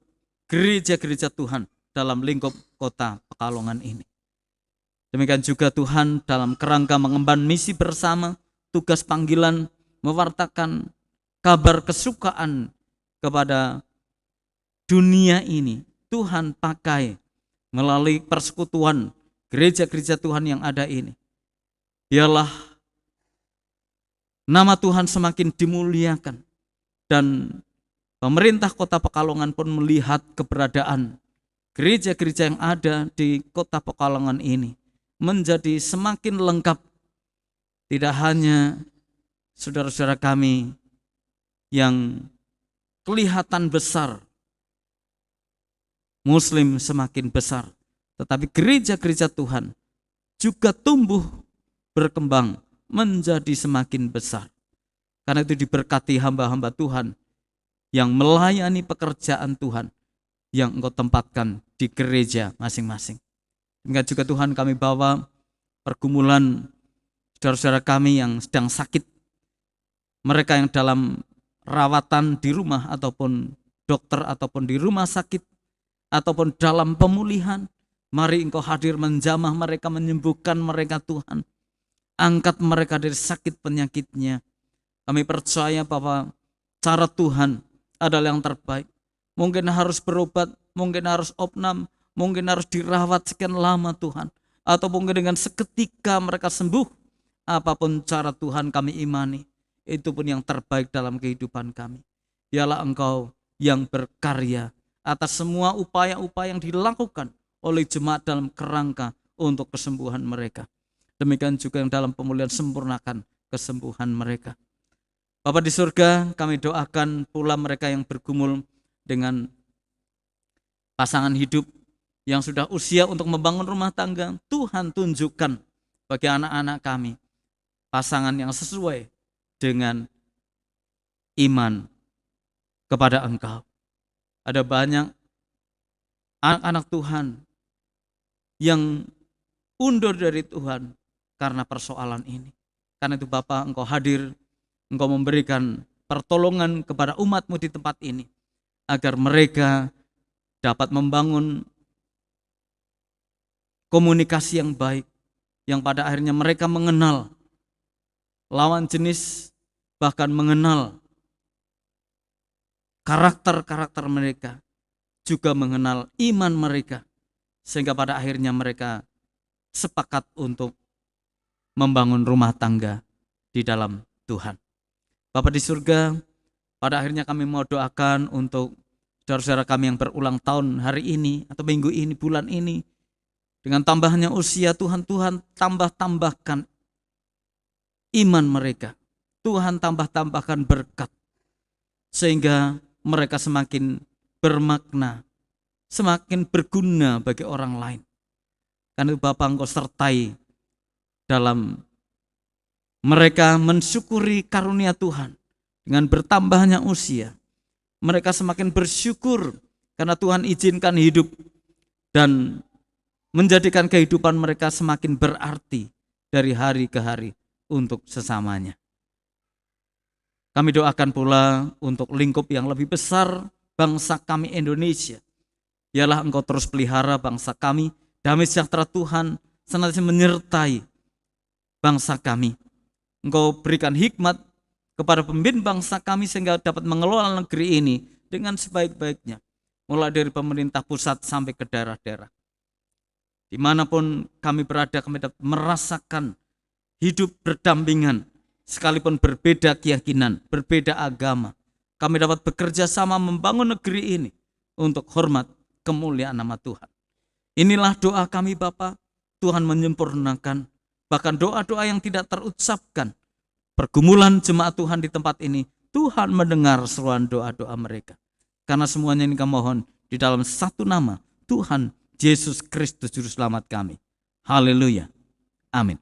gereja-gereja Tuhan dalam lingkup kota Pekalongan ini. Demikian juga Tuhan dalam kerangka mengemban misi bersama, tugas panggilan mewartakan kabar kesukaan kepada dunia ini. Tuhan pakai melalui persekutuan gereja-gereja Tuhan yang ada ini. Biarlah nama Tuhan semakin dimuliakan dan pemerintah kota Pekalongan pun melihat keberadaan gereja-gereja yang ada di kota Pekalongan ini menjadi semakin lengkap. Tidak hanya saudara-saudara kami yang kelihatan besar, Muslim semakin besar, tetapi gereja-gereja Tuhan juga tumbuh berkembang menjadi semakin besar. Karena itu diberkati hamba-hamba Tuhan yang melayani pekerjaan Tuhan yang Engkau tempatkan di gereja masing-masing. Demikian juga Tuhan kami bawa pergumulan saudara-saudara kami yang sedang sakit, mereka yang dalam rawatan di rumah ataupun dokter ataupun di rumah sakit ataupun dalam pemulihan. Mari Engkau hadir menjamah mereka, menyembuhkan mereka Tuhan. Angkat mereka dari sakit penyakitnya. Kami percaya bahwa cara Tuhan adalah yang terbaik. Mungkin harus berobat, mungkin harus opnam, mungkin harus dirawat sekian lama Tuhan. Atau mungkin dengan seketika mereka sembuh. Apapun cara Tuhan kami imani, itu pun yang terbaik dalam kehidupan kami. Dialah Engkau yang berkarya atas semua upaya-upaya yang dilakukan oleh jemaat dalam kerangka untuk kesembuhan mereka. Demikian juga yang dalam pemulihan sempurnakan kesembuhan mereka. Bapa di surga, kami doakan pula mereka yang bergumul dengan pasangan hidup yang sudah usia untuk membangun rumah tangga. Tuhan tunjukkan bagi anak-anak kami pasangan yang sesuai dengan iman kepada Engkau. Ada banyak anak-anak Tuhan yang undur dari Tuhan karena persoalan ini. Karena itu Bapa, Engkau hadir, Engkau memberikan pertolongan kepada umat-Mu di tempat ini, agar mereka dapat membangun komunikasi yang baik, yang pada akhirnya mereka mengenal lawan jenis, bahkan mengenal karakter-karakter mereka, juga mengenal iman mereka, sehingga pada akhirnya mereka sepakat untuk membangun rumah tangga di dalam Tuhan. Bapa di surga, pada akhirnya kami mau doakan untuk saudara-saudara kami yang berulang tahun hari ini, atau minggu ini, bulan ini, dengan tambahnya usia, Tuhan tambahkan iman mereka. Tuhan tambahkan berkat, sehingga mereka semakin bermakna, semakin berguna bagi orang lain. Karena itu Bapa, Engkau sertai dalam mereka mensyukuri karunia Tuhan. Dengan bertambahnya usia, mereka semakin bersyukur karena Tuhan izinkan hidup dan menjadikan kehidupan mereka semakin berarti dari hari ke hari untuk sesamanya. Kami doakan pula untuk lingkup yang lebih besar bangsa kami Indonesia. Biarlah Engkau terus pelihara bangsa kami, damai sejahtera Tuhan senantiasa menyertai bangsa kami. Engkau berikan hikmat kepada pemimpin bangsa kami sehingga dapat mengelola negeri ini dengan sebaik-baiknya. Mulai dari pemerintah pusat sampai ke daerah-daerah. Dimanapun kami berada, kami dapat merasakan hidup berdampingan. Sekalipun berbeda keyakinan, berbeda agama, kami dapat bekerja sama membangun negeri ini untuk hormat kemuliaan nama Tuhan. Inilah doa kami Bapa, Tuhan menyempurnakan, bahkan doa-doa yang tidak terucapkan. Pergumulan jemaat Tuhan di tempat ini, Tuhan mendengar seruan doa-doa mereka. Karena semuanya ini kami mohon di dalam satu nama, Tuhan Yesus Kristus Juru Selamat kami. Haleluya. Amin.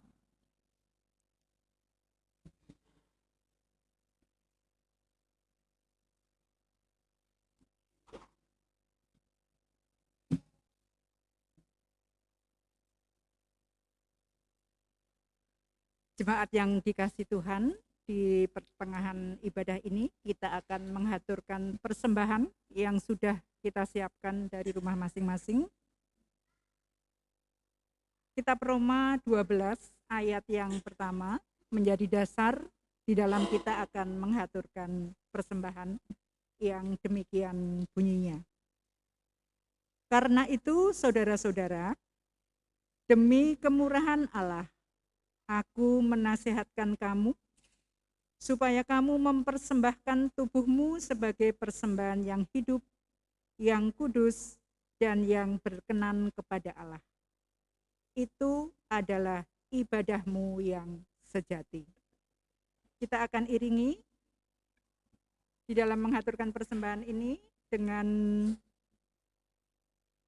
Jemaat yang dikasih Tuhan, di pertengahan ibadah ini kita akan menghaturkan persembahan yang sudah kita siapkan dari rumah masing-masing. Kitab Roma 12 ayat yang pertama menjadi dasar di dalam kita akan menghaturkan persembahan yang demikian bunyinya. Karena itu saudara-saudara, demi kemurahan Allah, aku menasihatkan kamu supaya kamu mempersembahkan tubuhmu sebagai persembahan yang hidup, yang kudus, dan yang berkenan kepada Allah. Itu adalah ibadahmu yang sejati. Kita akan iringi di dalam mengaturkan persembahan ini dengan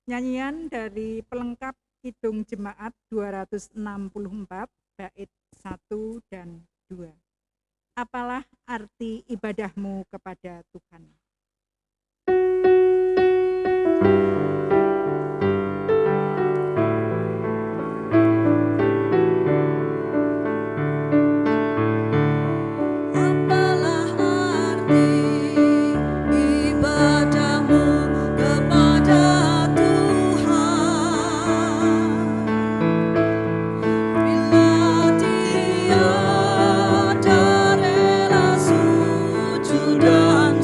nyanyian dari pelengkap Kidung Jemaat 264 bait 1 dan 2. Apalah arti ibadahmu kepada Tuhan? Dan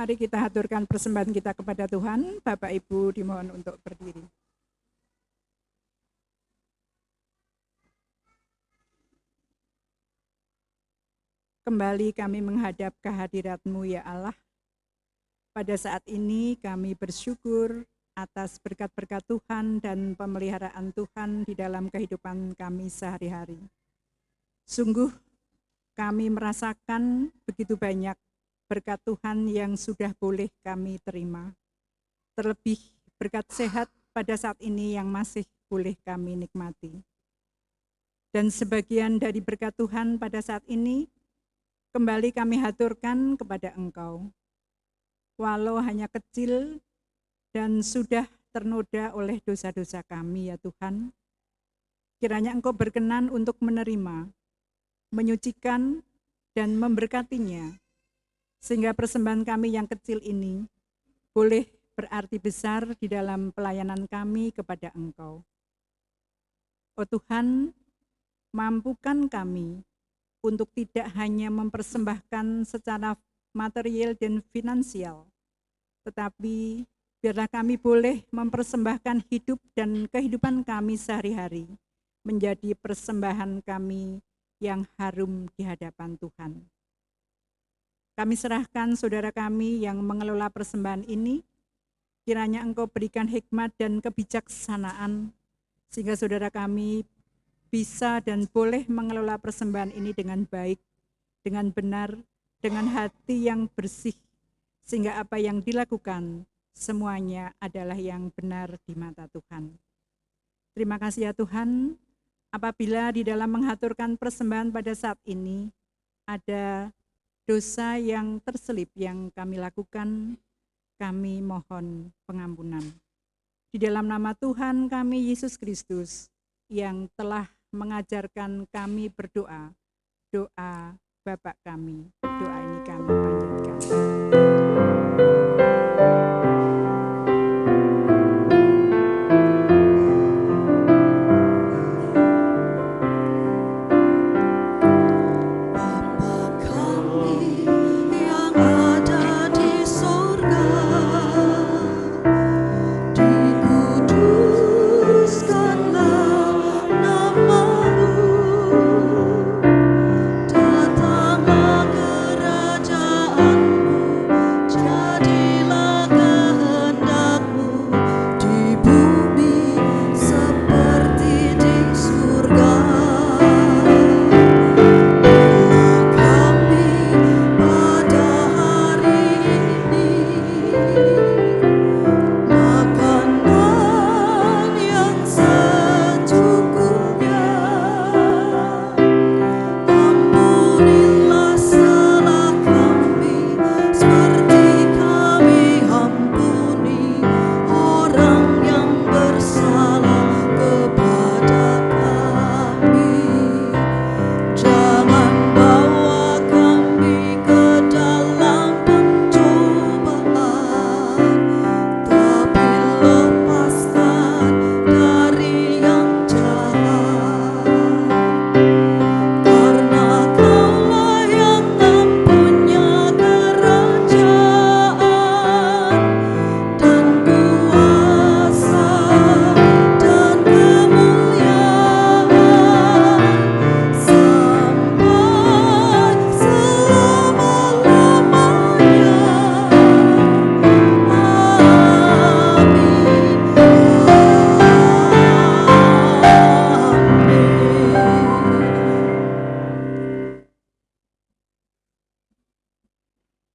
Mari kita haturkan persembahan kita kepada Tuhan. Bapak Ibu dimohon untuk berdiri. Kembali kami menghadap kehadirat-Mu ya Allah. Pada saat ini kami bersyukur atas berkat-berkat Tuhan dan pemeliharaan Tuhan di dalam kehidupan kami sehari-hari. Sungguh kami merasakan begitu banyak berkat Tuhan yang sudah boleh kami terima. Terlebih berkat sehat pada saat ini yang masih boleh kami nikmati. Dan sebagian dari berkat Tuhan pada saat ini kembali kami haturkan kepada Engkau. Walau hanya kecil dan sudah ternoda oleh dosa-dosa kami ya Tuhan, kiranya Engkau berkenan untuk menerima, menyucikan dan memberkatinya, sehingga persembahan kami yang kecil ini boleh berarti besar di dalam pelayanan kami kepada Engkau. Oh Tuhan, mampukan kami untuk tidak hanya mempersembahkan secara material dan finansial, tetapi biarlah kami boleh mempersembahkan hidup dan kehidupan kami sehari-hari menjadi persembahan kami yang harum di hadapan Tuhan. Kami serahkan saudara kami yang mengelola persembahan ini, kiranya Engkau berikan hikmat dan kebijaksanaan, sehingga saudara kami bisa dan boleh mengelola persembahan ini dengan baik, dengan benar, dengan hati yang bersih, sehingga apa yang dilakukan semuanya adalah yang benar di mata Tuhan. Terima kasih ya Tuhan, apabila di dalam menghaturkan persembahan pada saat ini ada dosa yang terselip yang kami lakukan, kami mohon pengampunan. Di dalam nama Tuhan kami Yesus Kristus yang telah mengajarkan kami berdoa, doa Bapa kami, doa ini kami panjatkan.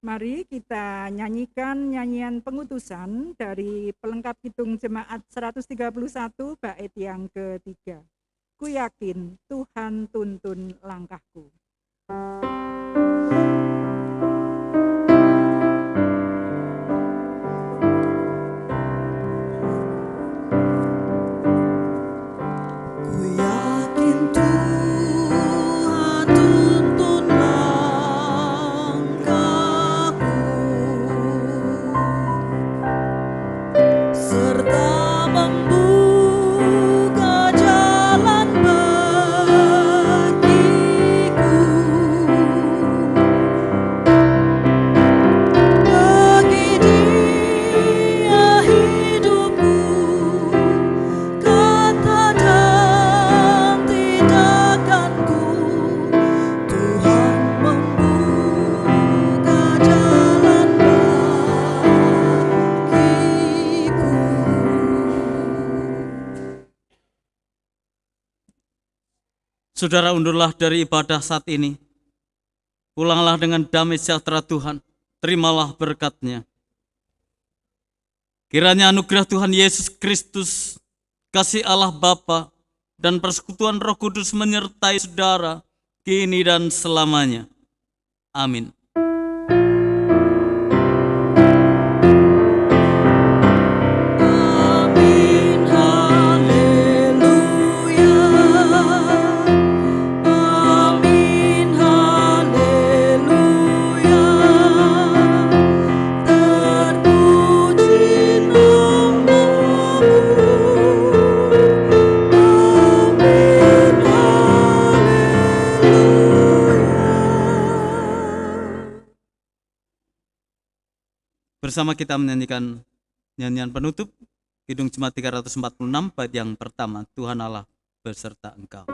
Mari kita nyanyikan nyanyian pengutusan dari pelengkap hitung jemaat 131 bait yang ketiga. Ku yakin Tuhan tuntun langkahku. Bagiku Saudara, undurlah dari ibadah saat ini. Pulanglah dengan damai sejahtera Tuhan. Terimalah berkat-Nya. Kiranya anugerah Tuhan Yesus Kristus, kasih Allah Bapa, dan persekutuan Roh Kudus menyertai saudara kini dan selamanya. Amin. Amin, haleluya. Amin, haleluya. Terpuji nama-Mu. Amin, haleluya. Bersama kita menyanyikan nyanyian penutup Kidung Jemaat 346 bait yang pertama, Tuhan Allah beserta engkau.